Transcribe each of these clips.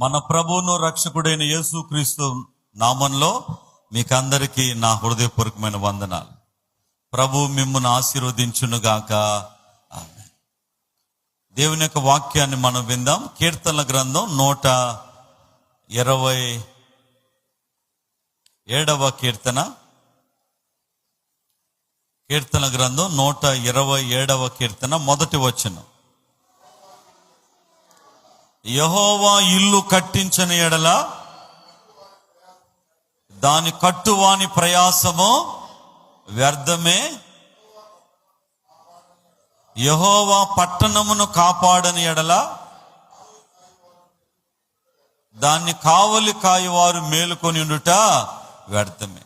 మన ప్రభువును రక్షకుడైన యేసుక్రీస్తు నామంలో మీకందరికీ నా హృదయపూర్వకమైన వందనాలు. ప్రభు మిమ్మును ఆశీర్వదించునుగాక. ఆమేన్. దేవుని యొక్క వాక్యాన్ని మనం విందాం. కీర్తనల గ్రంథం 127వ కీర్తన. కీర్తన గ్రంథం 127వ కీర్తన మొదటి వచనం. యెహోవా ఇల్లు కట్టించని ఎడల దాని కట్టువాని ప్రయాసము వ్యర్థమే. యెహోవా పట్టణమును కాపాడని ఎడల దాన్ని కావలి కాయవారు మేలుకొని ఉండుట వ్యర్థమే.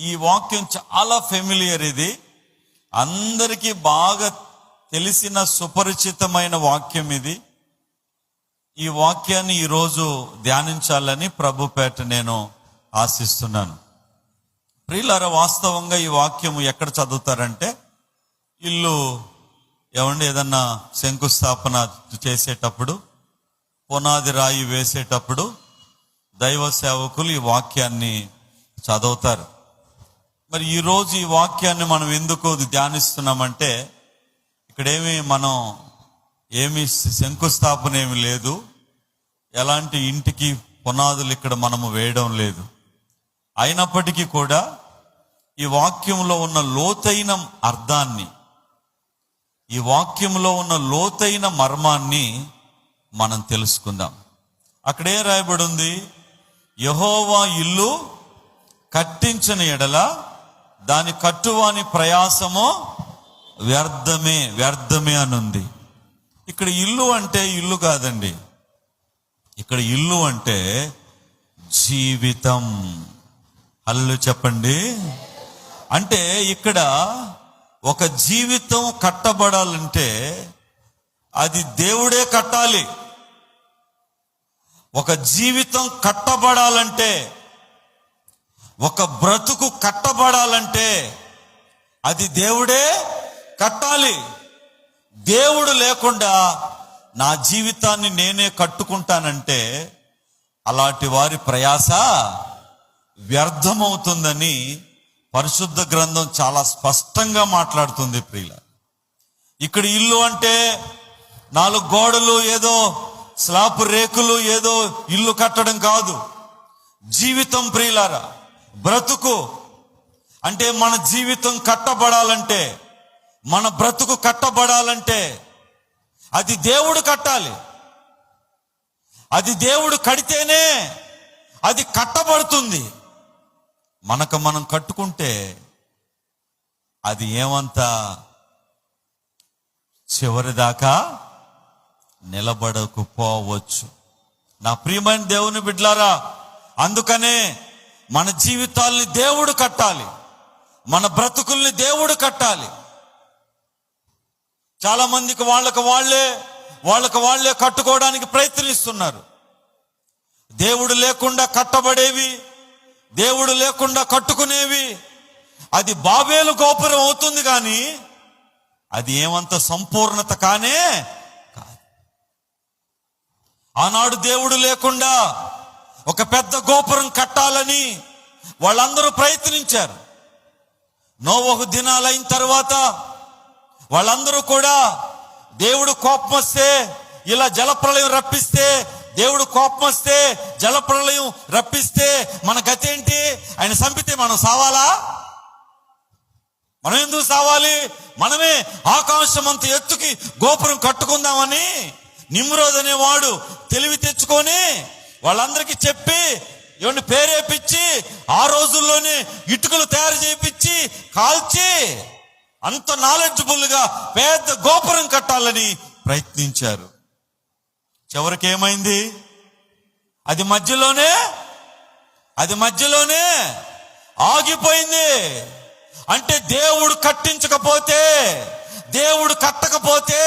ఈ వాక్యం చాలా ఫెమిలియర్. ఇది అందరికీ బాగా తెలిసిన సుపరిచితమైన వాక్యం. ఇది ఈ వాక్యాన్ని ఈరోజు ధ్యానించాలని ప్రభుపేట నేను ఆశిస్తున్నాను. ప్రియులారా, వాస్తవంగా ఈ వాక్యము ఎక్కడ చదువుతారంటే, ఇల్లు ఏదన్నా శంకుస్థాపన చేసేటప్పుడు, పునాది రాయి వేసేటప్పుడు దైవ సేవకులు ఈ వాక్యాన్ని చదువుతారు. మరి ఈరోజు ఈ వాక్యాన్ని మనం ఎందుకు ధ్యానిస్తున్నామంటే, మనం ఏమి శంకుస్థాపన ఏమి లేదు, ఎలాంటి ఇంటికి పునాదులు ఇక్కడ మనము వేయడం లేదు. అయినప్పటికీ కూడా ఈ వాక్యంలో ఉన్న లోతైన అర్థాన్ని, ఈ వాక్యంలో ఉన్న లోతైన మర్మాన్ని మనం తెలుసుకుందాం. అక్కడే రాయబడి ఉంది, యెహోవా ఇల్లు కట్టించని ఎడల దాని కట్టువాని ప్రయాసము వ్యర్థమే అని ఉంది. ఇక్కడ ఇల్లు అంటే ఇల్లు కాదండి. ఇక్కడ ఇల్లు అంటే జీవితం. హల్లెలూయా చెప్పండి. అంటే ఇక్కడ ఒక జీవితం కట్టబడాలంటే అది దేవుడే కట్టాలి. ఒక జీవితం కట్టబడాలంటే, ఒక బ్రతుకు కట్టబడాలంటే అది దేవుడే కట్టాలి. దేవుడు లేకుండా నా జీవితాన్ని నేనే కట్టుకుంటానంటే అలాంటి వారి ప్రయాస వ్యర్థమవుతుందని పరిశుద్ధ గ్రంథం చాలా స్పష్టంగా మాట్లాడుతుంది. ప్రియుల, ఇక్కడ ఇల్లు అంటే 4 గోడలు, ఏదో స్లాబ్ రేకులు, ఏదో ఇల్లు కట్టడం కాదు. జీవితం ప్రియులారా, బ్రతుకు అంటే మన జీవితం కట్టబడాలంటే, మన బ్రతుకు కట్టబడాలంటే అది దేవుడు కట్టాలి. అది దేవుడు కడితేనే అది కట్టబడుతుంది. మనకు మనం కట్టుకుంటే అది ఏమంతా చివరిదాకా నిలబడకపోవచ్చు. నా ప్రియమైన దేవుని బిడ్డలారా, అందుకనే మన జీవితాల్ని దేవుడు కట్టాలి, మన బ్రతుకుల్ని దేవుడు కట్టాలి. చాలా మందికి వాళ్ళకి వాళ్ళే కట్టుకోవడానికి ప్రయత్నిస్తున్నారు. దేవుడు లేకుండా కట్టబడేవి, దేవుడు లేకుండా కట్టుకునేవి, అది బాబేలు గోపురం అవుతుంది, కానీ అది ఏమంత సంపూర్ణత కానే కాదు. ఆనాడు దేవుడు లేకుండా ఒక పెద్ద గోపురం కట్టాలని వాళ్ళందరూ ప్రయత్నించారు. నోవహు దినాలు అయిన తర్వాత వాళ్ళందరూ కూడా దేవుడు కోపం వస్తే, ఇలా జలప్రళయం రప్పిస్తే, దేవుడు కోపం వస్తే జలప్రళయం రప్పిస్తే మన గతి ఏంటి? ఆయన చంపితే మనం సావాలా? మనం ఎందుకు సావాలి? మనమే ఆకాశం అంత ఎత్తుకి గోపురం కట్టుకుందామని నిమ్రోద్ అనేవాడు తెలివి తెచ్చుకొని వాళ్ళందరికీ చెప్పి పేరేపించి ఆ రోజుల్లోనే ఇటుకలు తయారు చేయించి కాల్చి అంత నాలెడ్జబుల్ గా పెద్ద గోపురం కట్టాలని ప్రయత్నించారు. చివరికి ఏమైంది? అది మధ్యలోనే ఆగిపోయింది. అంటే దేవుడు కట్టించకపోతే, దేవుడు కట్టకపోతే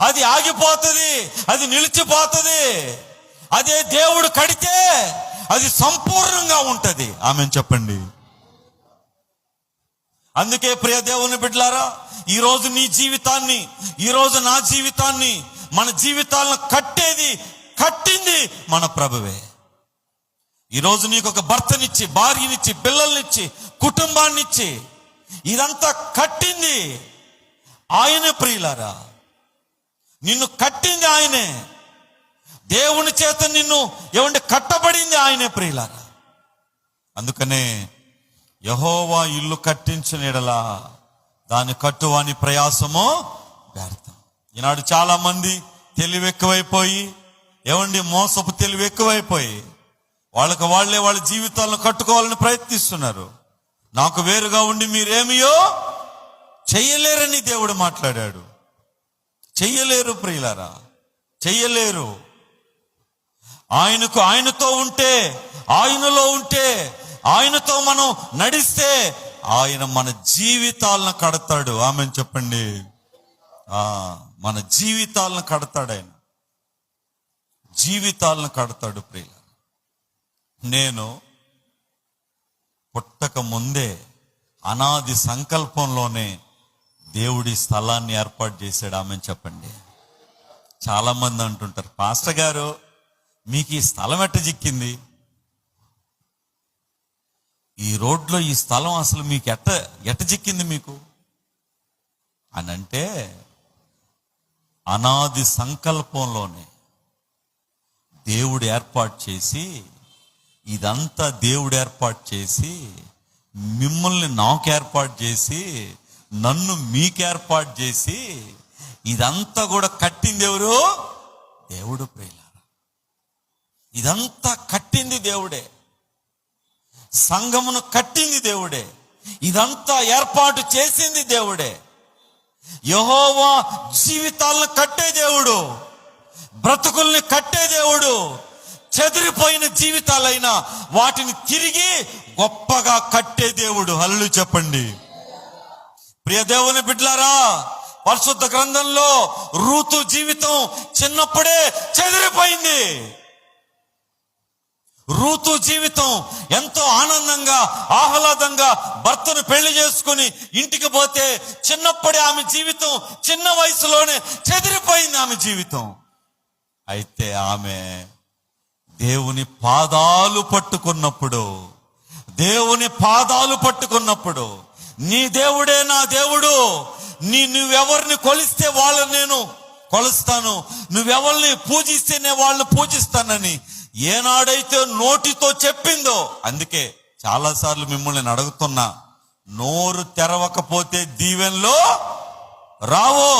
అది ఆగిపోతుంది, అది నిలిచిపోతుంది. అదే దేవుడు కడితే అది సంపూర్ణంగా ఉంటది. ఆమేన్ చెప్పండి. అందుకే ప్రియ దేవుని బిడ్డలారా, ఈరోజు నీ జీవితాన్ని, ఈరోజు నా జీవితాన్ని మన జీవితాలను కట్టింది మన ప్రభువే. ఈరోజు నీకు ఒక భర్తనిచ్చి, భార్యనిచ్చి, పిల్లల్నిచ్చి, కుటుంబాన్నిచ్చి ఇదంతా కట్టింది ఆయనే ప్రియులారా. నిన్ను కట్టింది ఆయనే. దేవుని చేత నిన్ను కట్టబడింది ఆయనే ప్రియులారా. అందుకనే యెహోవా ఇల్లు కట్టించిన యెడల దాని కట్టువాని ప్రయాసము వ్యర్థం. ఈనాడు చాలా మంది తెలివి ఎక్కువైపోయి, మోసపు తెలివి ఎక్కువైపోయి వాళ్ళే వాళ్ళ జీవితాలను కట్టుకోవాలని ప్రయత్నిస్తున్నారు. నాకు వేరుగా ఉండి మీరేమియో చెయ్యలేరని దేవుడు మాట్లాడాడు. చెయ్యలేరు ప్రియులారా, చెయ్యలేరు. ఆయనతో ఉంటే, ఆయనలో ఉంటే, ఆయనతో మనం నడిస్తే ఆయన మన జీవితాలను కడతాడు. ఆమెను చెప్పండి. మన జీవితాలను కడతాడు ఆయన. జీవితాలను కడతాడు ప్రియులారా. నేను పుట్టక ముందే అనాది సంకల్పంలోనే దేవుడి స్థలాన్ని ఏర్పాటు చేశాడు. ఆమెను చెప్పండి. చాలా మంది అంటుంటారు, పాస్టర్ గారు మీకు ఈ స్థలం ఎట్ట చిక్కింది? ఈ రోడ్లో ఈ స్థలం అసలు మీకు ఎట్ట చిక్కింది మీకు అని అంటే, అనాది సంకల్పంలోనే దేవుడు ఏర్పాటు చేసి, ఇదంతా దేవుడు ఏర్పాటు చేసి, మిమ్మల్ని నాకు ఏర్పాటు చేసి, నన్ను మీకు ఏర్పాటు చేసి, ఇదంతా కూడా కట్టింది ఎవరు? దేవుడు ప్రియులారా. ఇదంతా కట్టింది దేవుడే. సంఘమును కట్టింది దేవుడే. ఇదంతా ఏర్పాటు చేసింది దేవుడే. యెహోవా జీవితాలను కట్టే దేవుడు, బ్రతుకుల్ని కట్టే దేవుడు. చెదిరిపోయిన జీవితాలైనా వాటిని తిరిగి గొప్పగా కట్టే దేవుడు. హల్లెలూయా చెప్పండి. ప్రియ దేవుని బిడ్డలారా, పరిశుద్ధ గ్రంథంలో రూతు జీవితం చిన్నప్పుడే చెదిరిపోయింది. రూతు జీవితం ఎంతో ఆనందంగా, ఆహ్లాదంగా భర్తను పెళ్లి చేసుకుని ఇంటికి పోతే చిన్నప్పుడే ఆమె జీవితం చిన్న వయసులోనే చెదిరిపోయింది ఆమె జీవితం. అయితే ఆమె దేవుని పాదాలు పట్టుకున్నప్పుడు, నీ దేవుడే నా దేవుడు, నువ్వెవరిని కొలిస్తే వాళ్ళని నేను కొలుస్తాను, నువ్వెవరిని పూజిస్తే నేను వాళ్ళని పూజిస్తానని ఏనాడైతే నోటితో చెప్పిందో, అందుకే చాలాసార్లు మిమ్మల్ని నేను అడుగుతున్నా, నోరు తెరవకపోతే దీవెనలో రావో.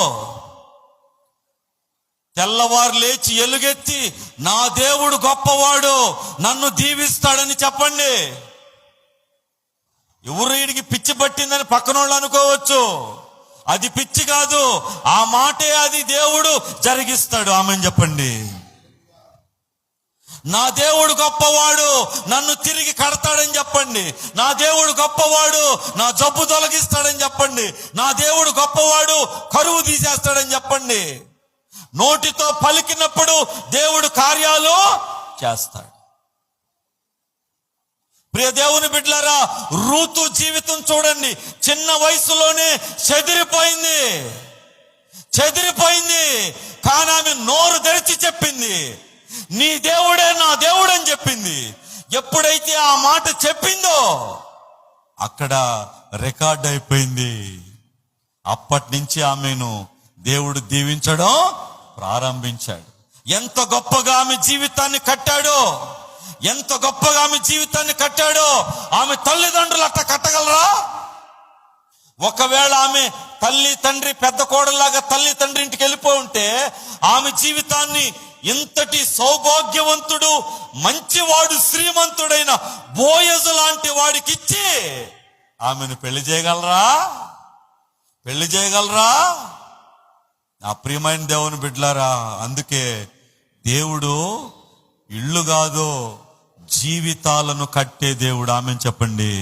తెల్లవారు లేచి ఎలుగెత్తి నా దేవుడు గొప్పవాడు, నన్ను దీవిస్తాడని చెప్పండి. ఎవరు వీడికి పిచ్చి పట్టిందని పక్కనోళ్ళు అనుకోవచ్చు. అది పిచ్చి కాదు, ఆ మాటే అది దేవుడు జరిగిస్తాడు. ఆమెను చెప్పండి. నా దేవుడు గొప్పవాడు, నన్ను తిరిగి కడతాడని చెప్పండి. నా దేవుడు గొప్పవాడు, నా జబ్బు తొలగిస్తాడని చెప్పండి. నా దేవుడు గొప్పవాడు, కరువు తీసేస్తాడని చెప్పండి. నోటితో పలికినప్పుడు దేవుడు కార్యాలు చేస్తాడు. ప్రియ దేవుని బిడ్డలారా, రూతు జీవితం చూడండి, చిన్న వయసులోనే చెదిరిపోయింది. కానీ ఆమె నోరు తెరిచి చెప్పింది, నీ దేవుడే నా దేవుడు అని చెప్పింది. ఎప్పుడైతే ఆ మాట చెప్పిందో అక్కడ రికార్డ్ అయిపోయింది. అప్పటి నుంచి ఆమెను దేవుడు దీవించడం ప్రారంభించాడు. ఎంత గొప్పగా ఆమె జీవితాన్ని కట్టాడో, ఆమె తల్లిదండ్రులు అట్ట కట్టగలరా? ఒకవేళ ఆమె తల్లి తండ్రి పెద్ద కోడలాగా తల్లి తండ్రి ఇంటికి వెళ్ళిపో ఉంటే, ఆమె జీవితాన్ని ఇంతటి సౌభాగ్యవంతుడు, మంచివాడు, శ్రీమంతుడైన బోయజు లాంటి వాడికి ఇచ్చి ఆమెను పెళ్లి చేయగలరా? నా ప్రియమైన దేవుని బిడ్డలారా, అందుకే దేవుడు ఇళ్ళు కాదు, జీవితాలను కట్టే దేవుడు. ఆమెను చెప్పండి.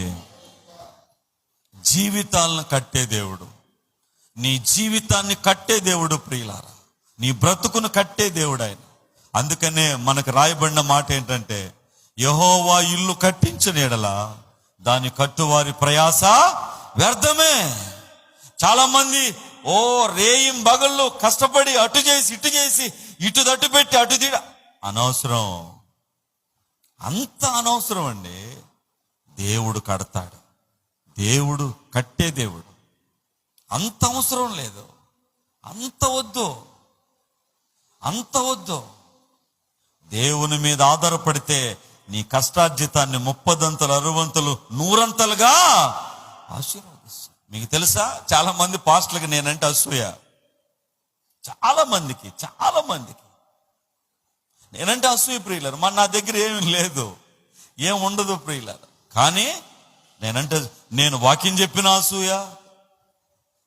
జీవితాలను కట్టే దేవుడు, నీ జీవితాన్ని కట్టే దేవుడు ప్రియులారా, నీ బ్రతుకును కట్టే దేవుడు ఆయన. అందుకనే మనకు రాయబడిన మాట ఏంటంటే, యెహోవా ఇల్లు కట్టించిన యెడల దాని కట్టువారి ప్రయాస వ్యర్థమే. చాలా మంది రేయిం బగళ్ళు కష్టపడి అటు చేసి ఇటు దట్టు పెట్టి అటు తీడ అనవసరం, అంత అనవసరం అండి. దేవుడు కడతాడు, దేవుడు కట్టే దేవుడు. అంత అవసరం లేదు, అంత వద్దు. దేవుని మీద ఆధారపడితే నీ కష్టార్జితాన్ని 30 60 100 ఆశీర్వదిస్తా. మీకు తెలుసా, చాలా మంది పాస్టర్లకి నేనంటే అసూయ. చాలా మందికి నేనంటే అసూయ ప్రియులారు. నా దగ్గర ఏమీ లేదు, ఏం ఉండదు ప్రియులారు. కానీ నేను వాక్యం చెప్పిన అసూయ,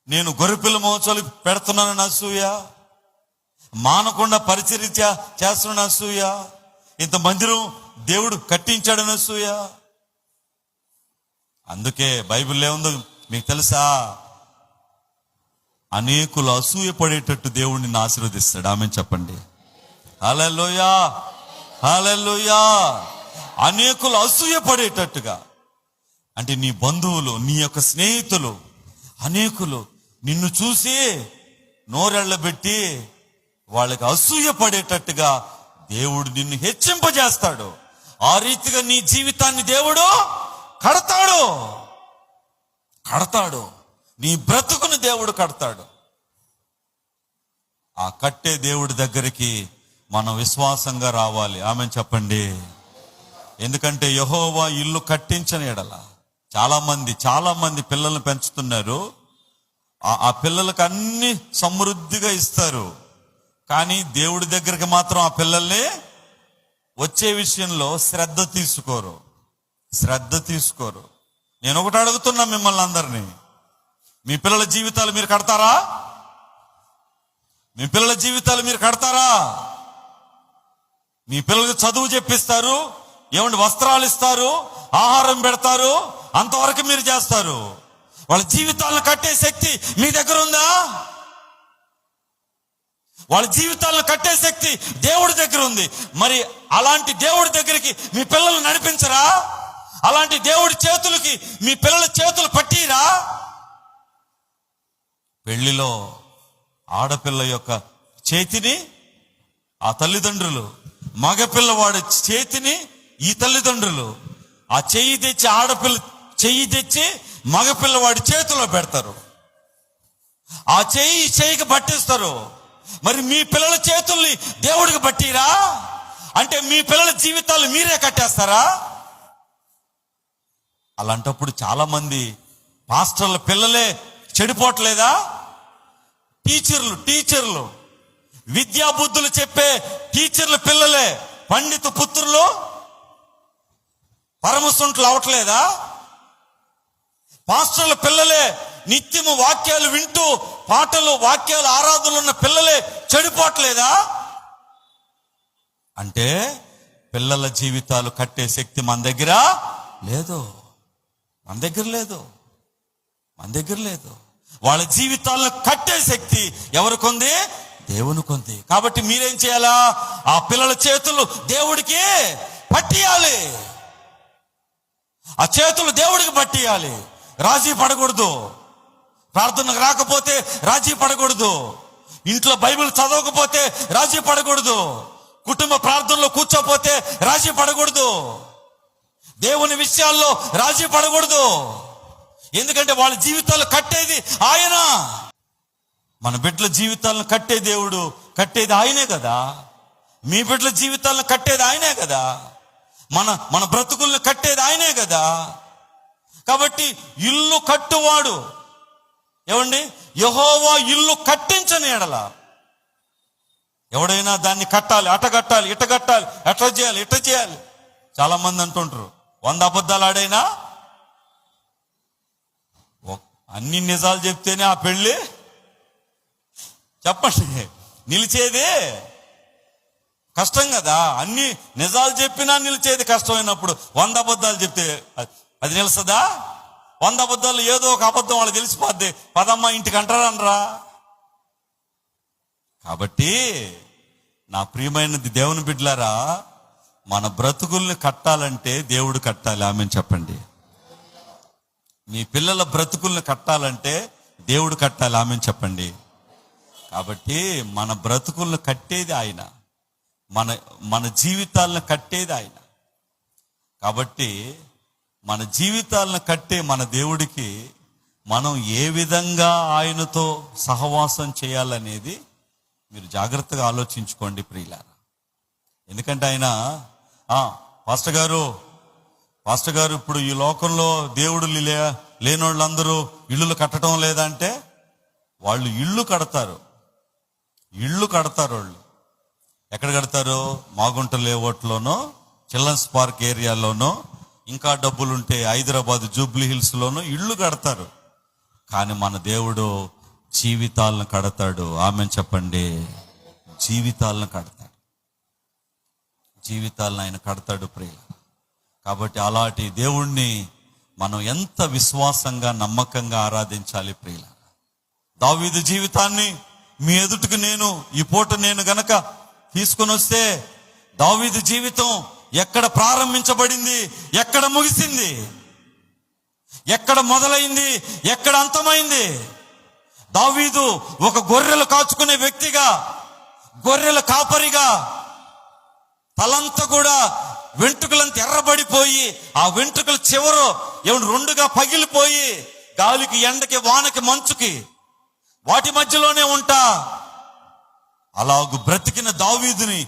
నేను గొర్రెపిల్ల మోచాలు పెడుతున్నానని అసూయ, మానకుండా పరిచర్య చేస్తున్న అసూయ, ఇంత మందిరం దేవుడు కట్టించాడని అసూయ. అందుకే బైబిల్లో ఏముందో మీకు తెలుసా, అనేకులు అసూయ పడేటట్టు దేవుడు నిన్ను ఆశీర్వదిస్తాడు. ఆమేన్ చెప్పండి. హల్లెలూయా, హల్లెలూయా. అనేకులు అసూయ పడేటట్టుగా, అంటే నీ బంధువులు, నీ యొక్క స్నేహితులు అనేకులు నిన్ను చూసి నోరెళ్ళబెట్టి వాళ్ళకి అసూయ పడేటట్టుగా దేవుడు నిన్ను హెచ్చింపజేస్తాడు. ఆ రీతిగా నీ జీవితాన్ని దేవుడు కడతాడు. నీ బ్రతుకును దేవుడు కడతాడు. ఆ కట్టే దేవుడి దగ్గరికి మనం విశ్వాసంగా రావాలి. ఆమేన్ చెప్పండి. ఎందుకంటే యెహోవా ఇల్లు కట్టించని ఎడల, చాలా మంది పిల్లల్ని పెంచుతున్నారు. ఆ పిల్లలకు అన్ని సమృద్ధిగా ఇస్తారు, కానీ దేవుడి దగ్గరికి మాత్రం ఆ పిల్లల్ని వచ్చే విషయంలో శ్రద్ధ తీసుకోరు. నేను ఒకటి అడుగుతున్నా మిమ్మల్ని అందరినీ, మీ పిల్లల జీవితాలు మీరు కడతారా? మీ పిల్లల జీవితాలు మీరు కడతారా? మీ పిల్లలకు చదువు చెప్పిస్తారు, వస్త్రాలు ఇస్తారు, ఆహారం పెడతారు, అంతవరకు మీరు చేస్తారు. వాళ్ళ జీవితాలను కట్టే శక్తి మీ దగ్గర ఉందా? వాళ్ళ జీవితాలను కట్టే శక్తి దేవుడి దగ్గర ఉంది. మరి అలాంటి దేవుడి దగ్గరికి మీ పిల్లలు నడిపించరా? అలాంటి దేవుడి చేతులకి మీ పిల్లల చేతులు పట్టిరా? పెళ్లిలో ఆడపిల్ల యొక్క చేతిని ఆ తల్లిదండ్రులు, మగపిల్లవాడి చేతిని ఈ తల్లిదండ్రులు, ఆ చెయ్యి తెచ్చి ఆడపిల్ల చెయ్యి తెచ్చి మగపిల్లవాడి చేతిలో పెడతారు, ఆ చెయ్యికి పట్టిస్తారు. మరి మీ పిల్లల చేతుల్ని దేవుడికి పట్టిరా? అంటే మీ పిల్లల జీవితాలు మీరే కట్టేస్తారా? అలాంటప్పుడు చాలా మంది పాస్టర్ల పిల్లలే చెడిపోవట్లేదా? టీచర్లు విద్యా బుద్ధులు చెప్పే టీచర్ల పిల్లలే పండిత పుత్రులు పరమసుంట్లు అవట్లేదా? పాస్టర్ల పిల్లలే నిత్యము వాక్యాలు వింటూ వాక్యాలు ఆరాధనలు ఉన్న పిల్లలే చెడిపోవట్లేదా? అంటే పిల్లల జీవితాలు కట్టే శక్తి మన దగ్గర లేదు. వాళ్ళ జీవితాలను కట్టే శక్తి ఎవరికి ఉంది? దేవునికి ఉంది. కాబట్టి మీరేం చేయాలా? ఆ పిల్లల చేతులు దేవుడికి పట్టియాలి. ఆ చేతులు దేవుడికి పట్టియాలి. రాజీ పడకూడదు. ప్రార్థనకు రాకపోతే రాజీ పడకూడదు. ఇంట్లో బైబిల్ చదవకపోతే రాజీ పడకూడదు. కుటుంబ ప్రార్థనలో కూర్చోపోతే రాజీ పడకూడదు. దేవుని విషయాల్లో రాజీ పడకూడదు. ఎందుకంటే వాళ్ళ జీవితాలు కట్టేది ఆయన. మన బిడ్డల జీవితాలను కట్టే దేవుడు, కట్టేది ఆయనే కదా. మీ బిడ్డల జీవితాలను కట్టేది ఆయనే కదా. మన బ్రతుకులను కట్టేది ఆయనే కదా. కాబట్టి ఇల్లు కట్టువాడు యెహోవా ఇల్లు కట్టించని ఎడల, ఎవడైనా దాన్ని కట్టాలి, అట కట్టాలి, ఇట కట్టాలి, ఎట్లా చేయాలి, ఇట్ట చేయాలి. చాలా మంది అంటుంటారు 100 అబద్ధాలు ఆడైనా అన్ని నిజాలు చెప్తేనే ఆ పెళ్ళి చెప్పండి నిలిచేది కష్టం కదా. అన్ని నిజాలు చెప్పినా నిలిచేది కష్టమైనప్పుడు 100 అబద్ధాలు చెప్తే అది నిలుస్తుందా? 100 అబద్ధాలు ఏదో ఒక అబద్ధం వాళ్ళు తెలిసిపోద్ది. పదమ్మ ఇంటికి అంటారనరా. కాబట్టి నా ప్రియమైనది దేవుని బిడ్డలారా, మన బ్రతుకుల్ని కట్టాలంటే దేవుడు కట్టాలి. ఆమెను చెప్పండి. మీ పిల్లల బ్రతుకుల్ని కట్టాలంటే దేవుడు కట్టాలి. ఆమేన్ చెప్పండి. కాబట్టి మన బ్రతుకులను కట్టేది ఆయన, మన జీవితాలను కట్టేది ఆయన. కాబట్టి మన జీవితాలను కట్టే మన దేవుడికి మనం ఏ విధంగా ఆయనతో సహవాసం చేయాలనేది మీరు జాగ్రత్తగా ఆలోచించుకోండి ప్రియులారా. ఎందుకంటే ఆయన పాస్టర్ గారు ఇప్పుడు ఈ లోకంలో దేవుడు లేని వాళ్ళందరూ ఇళ్ళు కట్టడం లేదంటే, వాళ్ళు ఇళ్ళు కడతారు. వాళ్ళు ఎక్కడ కడతారు? మాగుంట లేఅవుట్లోనో, చిల్డ్రన్స్ పార్క్ ఏరియాలోనో, ఇంకా డబ్బులుంటే హైదరాబాద్ జూబ్లీ హిల్స్ లోనో ఇళ్ళు కడతారు. కానీ మన దేవుడు జీవితాలను కడతాడు. ఆమేన్ చెప్పండి. జీవితాలను ఆయన కడతాడు ప్రియ. కాబట్టి అలాంటి దేవుణ్ణి మనం ఎంత విశ్వాసంగా నమ్మకంగా ఆరాధించాలి ప్రియుల. దావీదు జీవితాన్ని మీ ఎదుటికి ఈ పూట నేను గనక తీసుకొని వస్తే, దావీదు జీవితం ఎక్కడ ప్రారంభించబడింది, ఎక్కడ ముగిసింది, ఎక్కడ మొదలైంది, ఎక్కడ అంతమైంది. దావీదు ఒక గొర్రెలు కాచుకునే వ్యక్తిగా, గొర్రెల కాపరిగా, తలంతా కూడా వెంట్రుకలంతా ఎర్రబడిపోయి, ఆ వెంట్రుకలు చివరు రెండుగా పగిలిపోయి, గాలికి, ఎండకి, వానకి, మంచుకి వాటి మధ్యలోనే ఉంటా అలాగూ బ్రతికిన దావీదుని,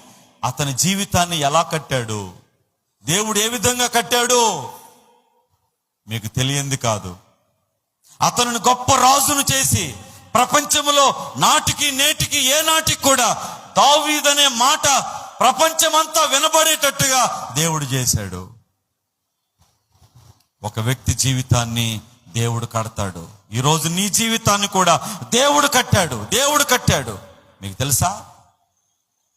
అతని జీవితాన్ని ఎలా కట్టాడు, దేవుడు ఏ విధంగా కట్టాడు మీకు తెలియంది కాదు. అతనిని గొప్ప రాజును చేసి ప్రపంచంలో నాటికి నేటికి ఏ నాటికి కూడా దావీదనే మాట ప్రపంచమంతా వినబడేటట్టుగా దేవుడు చేశాడు. ఒక వ్యక్తి జీవితాన్ని దేవుడు కడతాడు. ఈరోజు నీ జీవితాన్ని కూడా దేవుడు కట్టాడు. మీకు తెలుసా,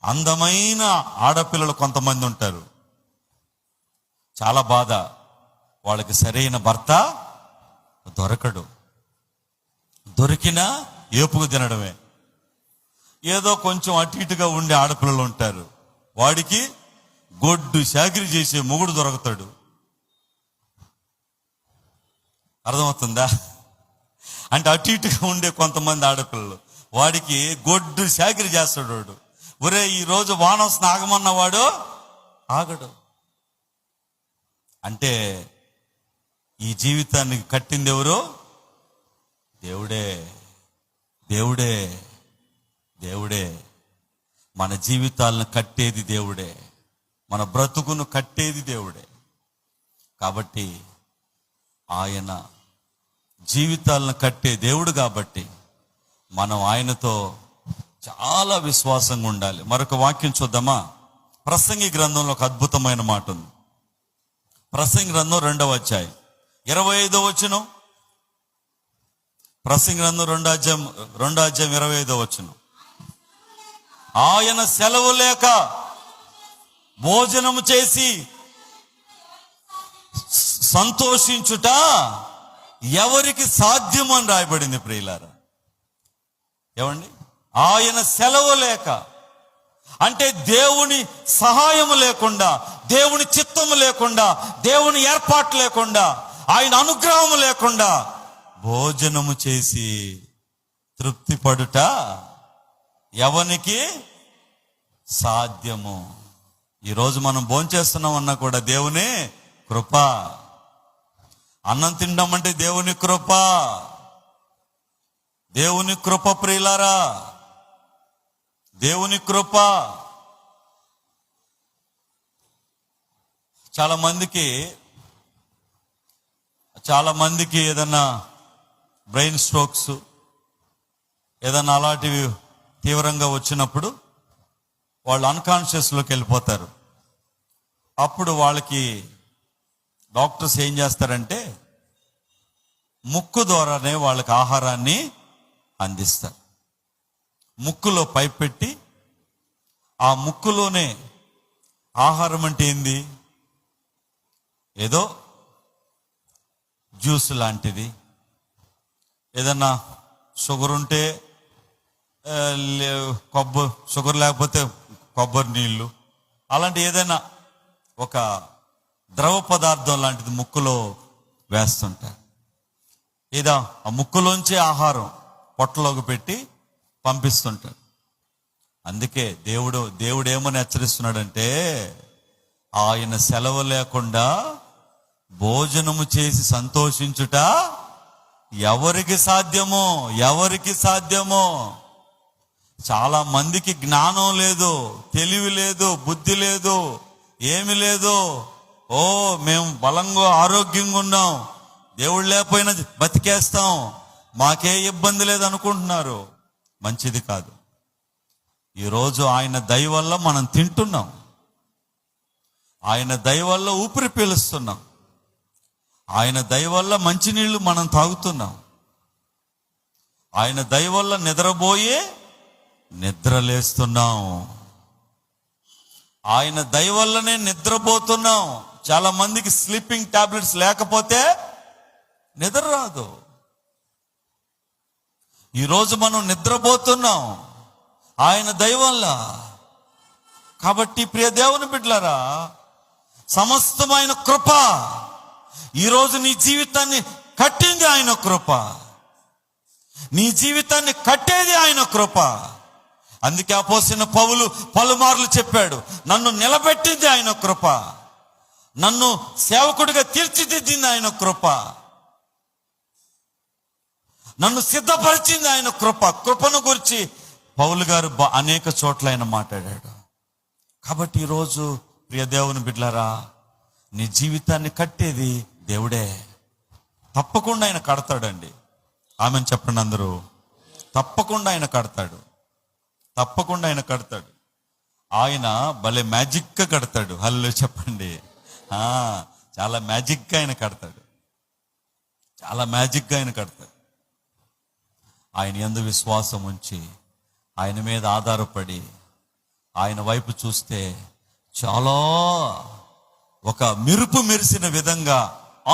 అందమైన ఆడపిల్లలు కొంతమంది ఉంటారు. చాలా బాధ, వాళ్ళకి సరైన భర్త దొరకడు. దొరికినా ఏపుకు తినడమే. ఏదో కొంచెం అటు ఇటుగా ఉండే ఆడపిల్లలు ఉంటారు. వాడికి గొడ్డు చాకిరీ చేసే మొగుడు దొరుకుతాడు. అర్థమవుతుందా? అంటే అటు ఇటుగా ఉండే కొంతమంది ఆడపిల్లలు, వాడికి గొడ్డు చాకిరీ చేస్తాడు వాడు. ఒరే, ఈరోజు వాన వస్తుంది ఆగమన్నవాడు ఆగడు. అంటే ఈ జీవితాన్ని కట్టింది ఎవరు? దేవుడే. మన జీవితాలను కట్టేది దేవుడే, మన బ్రతుకును కట్టేది దేవుడే. కాబట్టి ఆయన జీవితాలను కట్టే దేవుడు కాబట్టి మనం ఆయనతో చాలా విశ్వాసంగా ఉండాలి. మరొక వాక్యం చూద్దామా? ప్రసంగి గ్రంథంలో ఒక అద్భుతమైన మాట ఉంది. ప్రసంగి గ్రంథం 2వ అధ్యాయం 25వ వచనం. ప్రసంగి గ్రంథం 2వ అధ్యాయం 25వ వచనం. ఆయన సెలవు లేక భోజనము చేసి సంతోషించుట ఎవరికి సాధ్యం అని రాయబడింది ప్రియులారా. ఏమండి? ఆయన సెలవు లేక అంటే దేవుని సహాయము లేకుండా, దేవుని చిత్తము లేకుండా, దేవుని ఏర్పాటు లేకుండా, ఆయన అనుగ్రహము లేకుండా భోజనము చేసి తృప్తి పడుట ఎవనికి సాధ్యము? ఈరోజు మనం భోంచేస్తున్నాం అన్నా కూడా దేవుని కృప. అన్నం తినడం అంటే దేవుని కృప. దేవుని కృప ప్రియులారా, దేవుని కృప. చాలా మందికి ఏదన్నా బ్రెయిన్ స్ట్రోక్స్ ఏదన్నా అలాంటివి తీవ్రంగా వచ్చినప్పుడు వాళ్ళు అన్కాన్షియస్లోకి వెళ్ళిపోతారు. అప్పుడు వాళ్ళకి డాక్టర్స్ ఏం చేస్తారంటే ముక్కు ద్వారానే వాళ్ళకి ఆహారాన్ని అందిస్తారు. ముక్కులో పైప్ పెట్టి ఆ ముక్కులోనే ఆహారం అంటే ఏంది? ఏదో జ్యూస్ లాంటిది, ఏదన్నా షుగర్ ఉంటే షుగర్ లేకపోతే కొబ్బరి నీళ్ళు, అలాంటి ఏదైనా ఒక ద్రవ పదార్థం లాంటిది ముక్కులో వేస్తుంటారు. ఏదా ఆ ముక్కులోంచి ఆహారం పొట్టలోకి పెట్టి పంపిస్తుంటాడు. అందుకే దేవుడు ఏమని హెచ్చరిస్తున్నాడంటే, ఆయన సెలవు లేకుండా భోజనము చేసి సంతోషించుట ఎవరికి సాధ్యమో. చాలా మందికి జ్ఞానం లేదు, తెలివి లేదు, బుద్ధి లేదు, ఏమి లేదు. మేము బలంగా ఆరోగ్యంగా ఉన్నాం, దేవుడు లేకపోయినా బతికేస్తాం, మాకే ఇబ్బంది లేదు అనుకుంటున్నారు. మంచిది కాదు. ఈరోజు ఆయన దయ వల్ల మనం తింటున్నాం, ఆయన దయ వల్ల ఊపిరి పీలుస్తున్నాం, ఆయన దయ వల్ల మంచినీళ్ళు మనం తాగుతున్నాం, ఆయన దయ వల్ల నిద్రపోయి నిద్రలేస్తున్నాం, ఆయన దయ వల్లనే నిద్రపోతున్నాం. చాలా మందికి స్లీపింగ్ టాబ్లెట్స్ లేకపోతే నిద్ర రాదు. ఈరోజు మనం నిద్రపోతున్నాం ఆయన దయ వల్ల. కాబట్టి ప్రియ దేవుని బిడ్డలారా, సమస్తమైన కృప ఈరోజు నీ జీవితాన్ని కట్టింది ఆయన కృప, నీ జీవితాన్ని కట్టేది ఆయన కృప. అందుకే అపోస్తలుడైన పౌలు పలుమార్లు చెప్పాడు, నన్ను నిలబెట్టింది ఆయన కృప, నన్ను సేవకుడిగా తీర్చిదిద్దింది ఆయన కృప, నన్ను సిద్ధపరిచింది ఆయన కృప. కృపను గురించి పౌలు గారు అనేక చోట్ల ఆయన మాట్లాడాడు. కాబట్టి ఈరోజు ప్రియ దేవుని బిడ్డలారా, నీ జీవితాన్ని కట్టేది దేవుడే. తప్పకుండా ఆయన కడతాడండి. ఆమెను చెప్పండి అందరూ. తప్పకుండా ఆయన కడతాడు, తప్పకుండా ఆయన కడతాడు. ఆయన భలే మ్యాజిక్గా కడతాడు. హల్లో చెప్పండి. చాలా మ్యాజిక్గా ఆయన కడతాడు, చాలా మ్యాజిక్గా ఆయన కడతాడు. ఆయన యందు విశ్వాసం ఉంచి ఆయన మీద ఆధారపడి ఆయన వైపు చూస్తే చాలా ఒక మెరుపు మెరిసిన విధంగా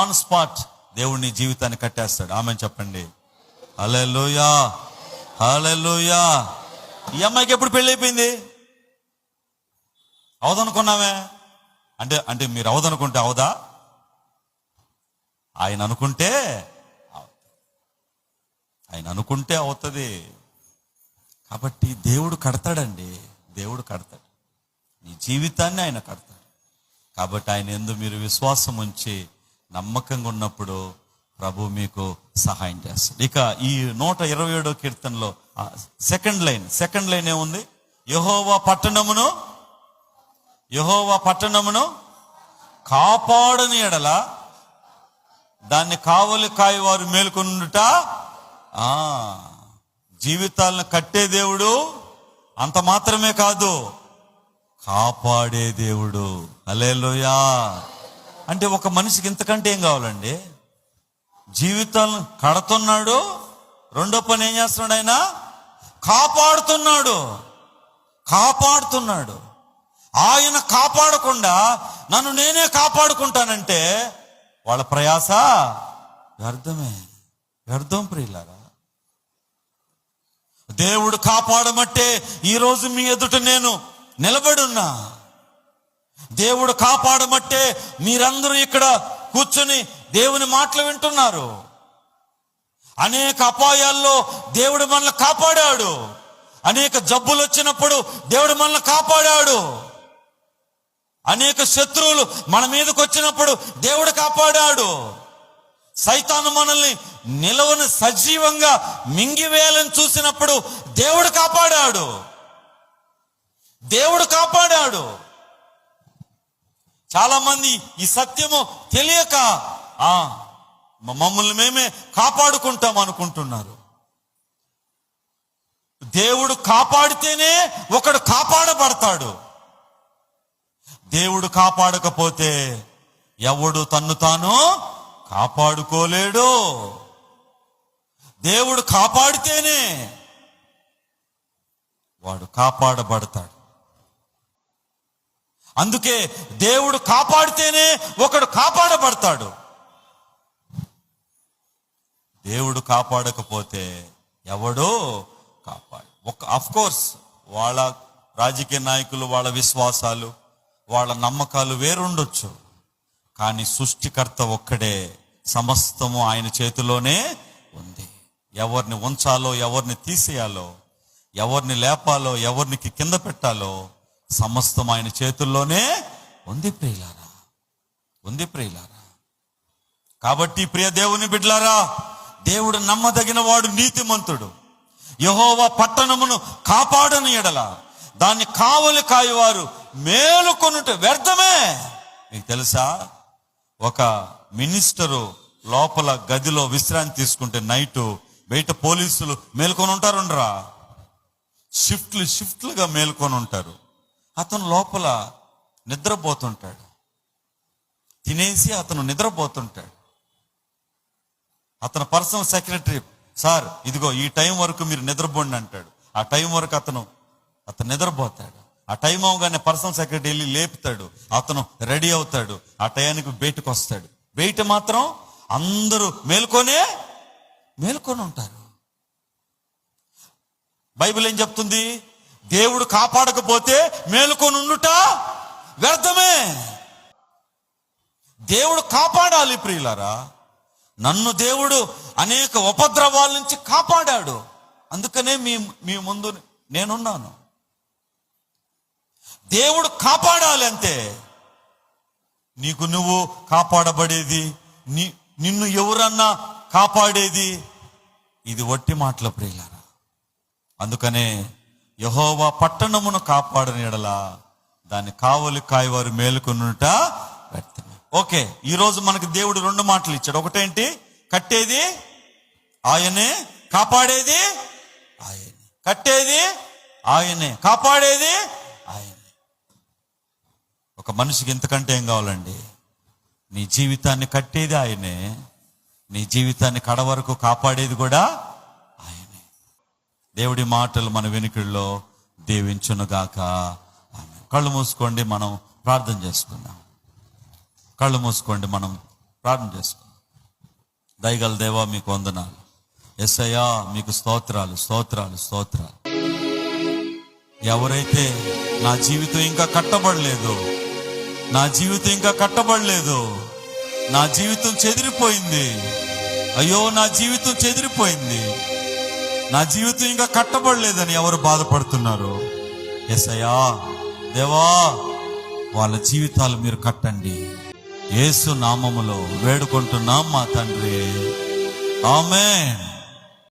ఆన్ స్పాట్ దేవుడిని జీవితాన్ని కట్టేస్తాడు. ఆమెను చెప్పండి. హల్లెలూయా, హల్లెలూయా. ఈ అమ్మాయికి ఎప్పుడు పెళ్ళి అయిపోయింది? అవదనుకున్నామే అంటే మీరు అవదనుకుంటే అవదా? ఆయన అనుకుంటే అవుతుంది. కాబట్టి దేవుడు కడతాడండి, దేవుడు కడతాడు, నీ జీవితాన్ని ఆయన కడతాడు. కాబట్టి ఆయన యందు మీరు విశ్వాసం ఉంచి నమ్మకంగా ఉన్నప్పుడు ప్రభు మీకు సహాయం చేస్తాడు. ఇక ఈ 127వ కీర్తనలో సెకండ్ లైన్ ఏముంది? యెహోవా పట్టణమును కాపాడని ఎడల దాన్ని కావలి కాయవారు మేలుకొనుట. జీవితాలను కట్టే దేవుడు, అంత మాత్రమే కాదు, కాపాడే దేవుడు. హల్లెలూయా. అంటే ఒక మనిషికి ఇంతకంటే ఏం కావాలండి? జీవితాలను కడుతున్నాడు, రెండో పని ఏం చేస్తున్నాడు? ఆయన కాపాడుతున్నాడు. ఆయన కాపాడకుండా నన్ను నేనే కాపాడుకుంటానంటే వాళ్ళ ప్రయాస వ్యర్థం ప్రియులారా. దేవుడు కాపాడమంటే ఈరోజు మీ ఎదుట నేను నిలబడున్నా. దేవుడు కాపాడమంటే మీరందరూ ఇక్కడ కూర్చొని దేవుని మాటలు వింటున్నారు. అనేక అపాయాల్లో దేవుడు మనల్ని కాపాడాడు. అనేక జబ్బులు వచ్చినప్పుడు దేవుడు మనల్ని కాపాడాడు. అనేక శత్రువులు మన మీదకి వచ్చినప్పుడు దేవుడు కాపాడాడు. సైతాను మనల్ని నిలవని సజీవంగా మింగివేయాలని చూసినప్పుడు దేవుడు కాపాడాడు. చాలా మంది ఈ సత్యము తెలియక మమ్మల్ని మేమే కాపాడుకుంటాం అనుకుంటున్నారు. దేవుడు కాపాడితేనే ఒకడు కాపాడబడతాడు. దేవుడు కాపాడకపోతే ఎవడు తన్ను తాను కాపాడుకోలేడు. దేవుడు కాపాడితేనే వాడు కాపాడబడతాడు. అందుకే దేవుడు కాపాడితేనే ఒకడు కాపాడబడతాడు. దేవుడు కాపాడకపోతే ఎవడో ఆఫ్ కోర్స్ వాళ్ళ రాజకీయ నాయకులు, వాళ్ళ విశ్వాసాలు, వాళ్ళ నమ్మకాలు వేరుండొచ్చు. కానీ సృష్టికర్త ఒక్కడే, సమస్తము ఆయన చేతిలోనే ఉంది. ఎవరిని ఉంచాలో, ఎవరిని తీసేయాలో, ఎవరిని లేపాలో, ఎవరికి కింద పెట్టాలో సమస్తం ఆయన చేతుల్లోనే ఉంది ప్రియులారా, ఉంది ప్రియులారా. కాబట్టి ప్రియ దేవుని బిడ్డలారా, దేవుడు నమ్మదగిన వాడు, నీతిమంతుడు. యెహోవా పట్టణమును కాపాడని ఎడల దాన్ని కావలి కాయువారు మేలుకొనుట వ్యర్థమే. మీకు తెలుసా, ఒక మినిస్టరు లోపల గదిలో విశ్రాంతి తీసుకుంటే నైటు బయట పోలీసులు మేల్కొని ఉంటారుండ్రా, షిఫ్ట్లుగా మేల్కొని ఉంటారు. అతను లోపల నిద్రపోతుంటాడు, తినేసి అతను నిద్రపోతుంటాడు. అతను పర్సనల్ సెక్రటరీ, సార్ ఇదిగో ఈ టైం వరకు మీరు నిద్రపోండి అంటాడు. ఆ టైం వరకు అతను నిద్రపోతాడు. ఆ టైం అవగానే పర్సనల్ సెక్రటరీ వెళ్ళి లేపుతాడు, అతను రెడీ అవుతాడు. ఆ టయానికి బయటకు వస్తాడు. బయట మాత్రం అందరూ మేల్కొని ఉంటారు. బైబిల్ ఏం చెప్తుంది? దేవుడు కాపాడకపోతే మేలుకొని ఉండుట వ్యర్థమే. దేవుడు కాపాడాలి ప్రియులారా. నన్ను దేవుడు అనేక ఉపద్రవాల నుంచి కాపాడాడు, అందుకనే మీ ముందు నేనున్నాను. దేవుడు కాపాడాలి అంతే. నీకు నువ్వు కాపాడబడేది, నిన్ను ఎవరన్నా కాపాడేది, ఇది వట్టి మాటల ప్రియులారా. అందుకనే యెహోవా పట్టణమును కాపాడని ఎడల దాన్ని కావలి కాయవారు మేలుకొనుట వ్యర్థమే. ఓకే, ఈరోజు మనకు దేవుడు 2 మాటలు ఇచ్చాడు. ఒకటేంటి? కట్టేది ఆయనే, కాపాడేది ఆయనే. కట్టేది ఆయనే, కాపాడేది ఆయనే. ఒక మనిషికి ఇంతకంటే ఏం కావాలండి? నీ జీవితాన్ని కట్టేది ఆయనే, నీ జీవితాన్ని కడ వరకు కాపాడేది కూడా ఆయనే. దేవుడి మాటలు మన వెనుకల్లో దీవించునుగాక. ఆమేన్. కళ్ళు మూసుకోండి, మనం ప్రార్థన చేసుకుందాం. కళ్ళు మూసుకోండి, మనం ప్రార్థన చేసుకుందాం. దయగల దేవా, మీకు వందనాలు. యేసయ్యా, మీకు స్తోత్రాలు, స్తోత్రాలు, స్తోత్రాలు. ఎవరైతే నా జీవితం ఇంకా కట్టబడలేదు, నా జీవితం ఇంకా కట్టబడలేదు, నా జీవితం చెదిరిపోయింది, అయ్యో నా జీవితం చెదిరిపోయింది, నా జీవితం ఇంకా కట్టబడలేదని ఎవరు బాధపడుతున్నారు, యేసయ్యా దేవా, వాళ్ళ జీవితాలు మీరు కట్టండి. యేసు నామములో వేడుకుంటున్నాం మా తండ్రి, ఆమేన్.